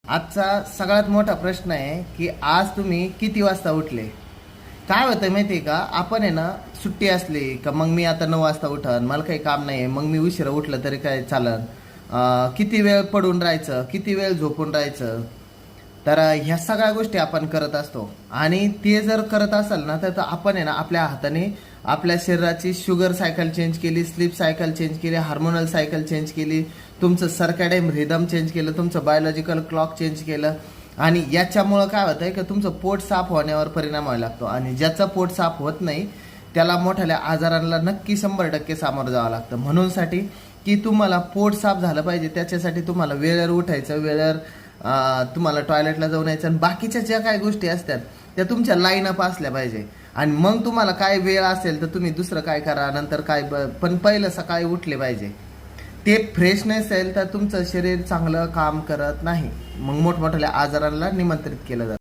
आजचा सगळ्यात मोठा प्रश्न आहे की आज तुम्ही किती वाजता उठले. काय होतं माहिती आहे का, आपण आहे ना सुट्टी असली का मग मी आता 9 वाजता उठन, मला काही काम नाही आहे, मग मी उशिरा उठलं तरी काय चालन, किती वेळ पडून राहायचं, किती वेळ झोपून राहायचं. तर ह्या सगळ्या गोष्टी आपण करत असतो आणि ते जर करत असाल ना तर आपण आहे ना आपल्या हाताने आपल्या शरीराची शुगर सायकल चेंज केली, स्लीप सायकल चेंज केली, हार्मोनल सायकल चेंज केली, तुमचं सर्कॅडियन रिदम चेंज केलं, तुमचं बायोलॉजिकल क्लॉक चेंज केलं. आणि याच्यामुळं काय होतं की तुमचं पोट साफ होण्यावर परिणाम व्हायला लागतो आणि ज्याचं पोट साफ होत नाही त्याला मोठ्या आजारांना नक्की 100% सामोरं जावं लागतं. म्हणूनसाठी की तुम्हाला पोट साफ झालं पाहिजे त्याच्यासाठी तुम्हाला वेळेवर उठायचं, वेळेवर तुम्हाला टॉयलेटला जाऊन यायचं आणि बाकीच्या ज्या काही गोष्टी असतात त्या तुमच्या लाईन अप असल्या पाहिजे. आणि मग तुम्हाला काय वेळ असेल तर तुम्ही दुसरं काय करा, नंतर काय, पण पहिलं सकाळी उठले पाहिजे. ते फ्रेशनेस असेल तर तुमचं शरीर चांगलं काम करत नाही, मग मोठमोठ्या आजारांना निमंत्रित केलं जातं.